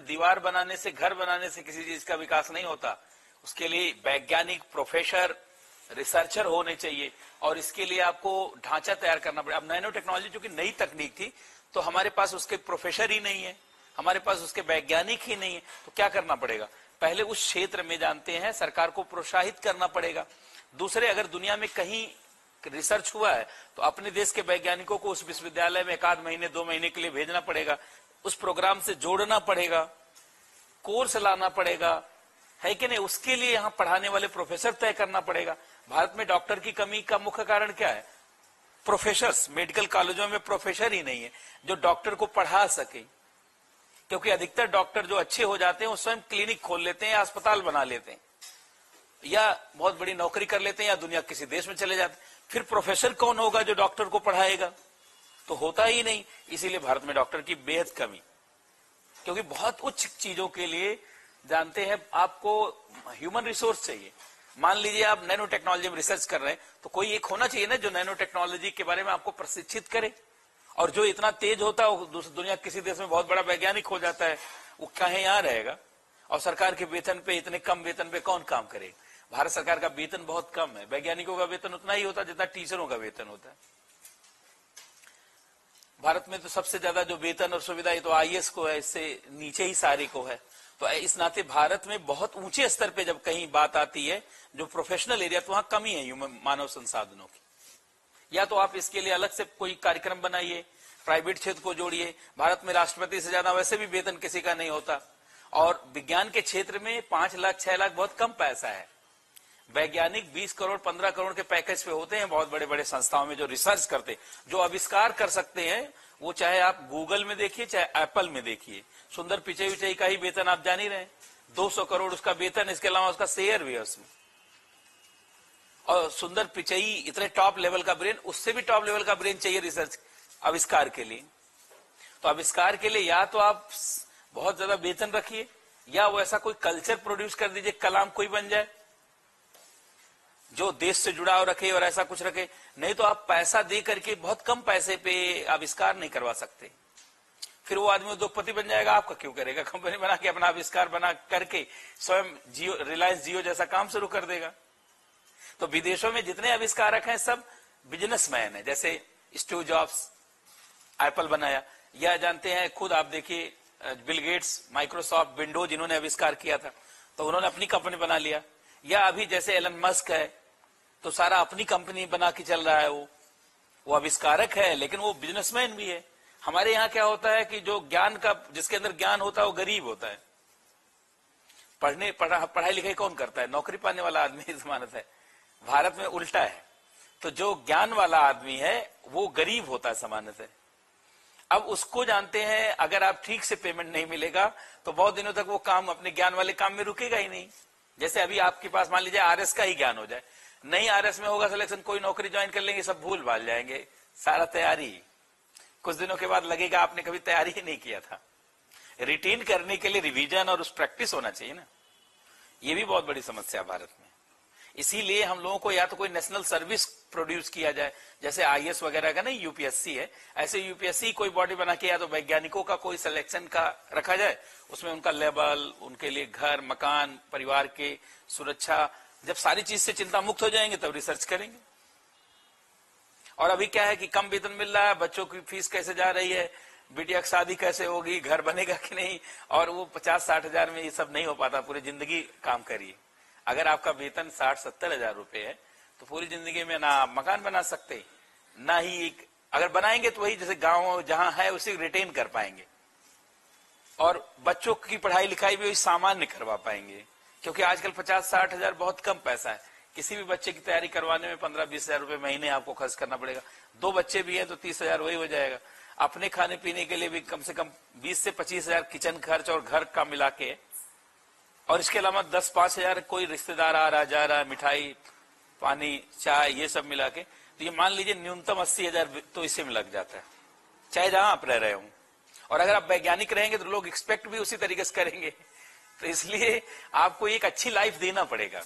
दीवार बनाने से, घर बनाने से किसी चीज का विकास नहीं होता। उसके लिए वैज्ञानिक, प्रोफेसर, रिसर्चर होने चाहिए और इसके लिए आपको ढांचा तैयार करना पड़ेगा। अब नैनो टेक्नोलॉजी चूंकि नई तकनीक थी तो हमारे पास उसके प्रोफेसर ही नहीं है, हमारे पास उसके वैज्ञानिक ही नहीं है, तो क्या करना पड़ेगा? पहले उस क्षेत्र में जानते हैं सरकार को प्रोत्साहित करना पड़ेगा। दूसरे, अगर दुनिया में कहीं रिसर्च हुआ है तो अपने देश के वैज्ञानिकों को उस विश्वविद्यालय में 1 महीने 2 महीने के लिए भेजना पड़ेगा, उस प्रोग्राम से जोड़ना पड़ेगा, कोर्स लाना पड़ेगा, है कि नहीं? उसके लिए यहाँ पढ़ाने वाले प्रोफेसर तय करना पड़ेगा। भारत में डॉक्टर की कमी का मुख्य कारण क्या है? प्रोफेसर्स। मेडिकल कॉलेजों में प्रोफेसर ही नहीं है जो डॉक्टर को पढ़ा सके, क्योंकि अधिकतर डॉक्टर जो अच्छे हो जाते हैं वो स्वयं क्लिनिक खोल लेते हैं या अस्पताल बना लेते हैं या बहुत बड़ी नौकरी कर लेते हैं या दुनिया किसी देश में चले जाते हैं। फिर प्रोफेसर कौन होगा जो डॉक्टर को पढ़ाएगा? तो होता ही नहीं। इसीलिए भारत में डॉक्टर की बेहद कमी, क्योंकि बहुत उच्च चीजों के लिए जानते हैं आपको ह्यूमन रिसोर्स चाहिए। मान लीजिए आप नैनो टेक्नोलॉजी में रिसर्च कर रहे हैं तो कोई एक होना चाहिए ना जो नैनो टेक्नोलॉजी के बारे में आपको प्रशिक्षित करे, और जो इतना तेज होता है वो दुनिया किसी देश में बहुत बड़ा वैज्ञानिक हो जाता है, वो कहीं यहाँ रहेगा? और सरकार के वेतन पे, इतने कम वेतन पे कौन काम करेगा? भारत सरकार का वेतन बहुत कम है, वैज्ञानिकों का वेतन उतना ही होता है जितना टीचरों का वेतन होता है। भारत में तो सबसे ज्यादा जो वेतन और सुविधा है तो आईएएस को है, इससे नीचे ही सारे को है। तो इस नाते भारत में बहुत ऊंचे स्तर पे जब कहीं बात आती है जो प्रोफेशनल एरिया, तो वहां कमी है ह्यूमन मानव संसाधनों की। या तो आप इसके लिए अलग से कोई कार्यक्रम बनाइए, प्राइवेट क्षेत्र को जोड़िए। भारत में राष्ट्रपति से ज्यादा वैसे भी वेतन किसी का नहीं होता, और विज्ञान के क्षेत्र में 5 लाख 6 लाख बहुत कम पैसा है। वैज्ञानिक 20 करोड़ 15 करोड़ के पैकेज पे होते हैं बहुत बड़े बड़े संस्थाओं में जो रिसर्च करते, जो आविष्कार कर सकते हैं। वो चाहे आप गूगल में देखिए चाहे एप्पल में देखिए, सुंदर पिचई का ही वेतन आप जान ही रहे हैं, 200 करोड़ उसका वेतन, इसके अलावा उसका शेयर भी है उसमें। और सुंदर पिचई इतने टॉप लेवल का ब्रेन, उससे भी टॉप लेवल का ब्रेन चाहिए रिसर्च आविष्कार के लिए। तो आविष्कार के लिए या तो आप बहुत ज्यादा वेतन रखिए, या वो ऐसा कोई कल्चर प्रोड्यूस कर दीजिए, कलाम कोई बन जाए जो देश से जुड़ाव रखे और ऐसा कुछ रखे। नहीं तो आप पैसा दे करके बहुत कम पैसे पे आविष्कार नहीं करवा सकते। फिर वो आदमी उद्योगपति बन जाएगा, आपका क्यों करेगा? कंपनी बना के अपना आविष्कार बना करके स्वयं जियो, रिलायंस जियो जैसा काम शुरू कर देगा। तो विदेशों में जितने आविष्कारक हैं सब बिजनेसमैन है, जैसे स्टीव जॉब्स एप्पल बनाया, या जानते हैं खुद आप देखिए बिल गेट्स माइक्रोसॉफ्ट विंडोज इन्होंने आविष्कार किया था तो उन्होंने अपनी कंपनी बना लिया। या अभी जैसे एलन मस्क है तो सारा अपनी कंपनी बना के चल रहा है, वो आविष्कारक है लेकिन वो बिजनेसमैन भी है। हमारे यहाँ क्या होता है कि जो ज्ञान का, जिसके अंदर ज्ञान होता है वो गरीब होता है। पढ़ाई लिखाई कौन करता है? नौकरी पाने वाला आदमी जमानत है। भारत में उल्टा है, तो जो ज्ञान वाला आदमी है वो गरीब होता है समानत है। अब उसको जानते हैं अगर आप ठीक से पेमेंट नहीं मिलेगा तो बहुत दिनों तक वो काम, अपने ज्ञान वाले काम में रुकेगा ही नहीं। जैसे अभी आपके पास मान लीजिए आरएस का ही ज्ञान हो जाए, नहीं आरएस में होगा सिलेक्शन, कोई नौकरी ज्वाइन कर लेंगे, सब भूल भाल जाएंगे, सारा तैयारी कुछ दिनों के बाद लगेगा आपने कभी तैयारी ही नहीं किया था। रिटेन करने के लिए रिवीजन और उस प्रैक्टिस होना चाहिए ना, ये भी बहुत बड़ी समस्या भारत में। इसीलिए हम लोगों को या तो कोई नेशनल सर्विस प्रोड्यूस किया जाए, जैसे आईएएस वगैरह का नहीं यूपीएससी है, ऐसे यूपीएससी कोई बॉडी बना के या तो वैज्ञानिकों का कोई सिलेक्शन का रखा जाए, उसमें उनका लेवल, उनके लिए घर मकान, परिवार के सुरक्षा, जब सारी चीज से चिंता मुक्त हो जाएंगे तब रिसर्च करेंगे। और अभी क्या है कि कम वेतन मिल रहा है, बच्चों की फीस कैसे जा रही है, बिटिया की शादी कैसे होगी, घर बनेगा कि नहीं, और वो 50-60 हजार में ये सब नहीं हो पाता। पूरी जिंदगी काम करिए, अगर आपका वेतन 60-70 हजार रुपए है तो पूरी जिंदगी में ना आप मकान बना सकते, ना ही अगर बनाएंगे तो वही जैसे गांव जहां है उसे रिटेन कर पाएंगे, और बच्चों की पढ़ाई लिखाई भी वही सामान्य करवा पाएंगे। क्योंकि आजकल 50-60 हजार बहुत कम पैसा है, किसी भी बच्चे की तैयारी करवाने में 15-20 हजार रुपए महीने आपको खर्च करना पड़ेगा। 2 बच्चे भी है तो 30 हजार वही हो जाएगा। अपने खाने पीने के लिए भी कम से कम 20 से 25 हजार किचन खर्च और घर का मिला के, और इसके अलावा 10-5 हजार कोई रिश्तेदार आ रहा जा रहा, मिठाई पानी चाय ये सब मिला के, तो ये मान लीजिए न्यूनतम 80 हजार तो इसी में लग जाता है, चाहे जहां आप रह रहे हो। और अगर आप वैज्ञानिक रहेंगे तो लोग एक्सपेक्ट भी उसी तरीके से करेंगे। तो इसलिए आपको एक अच्छी लाइफ देना पड़ेगा।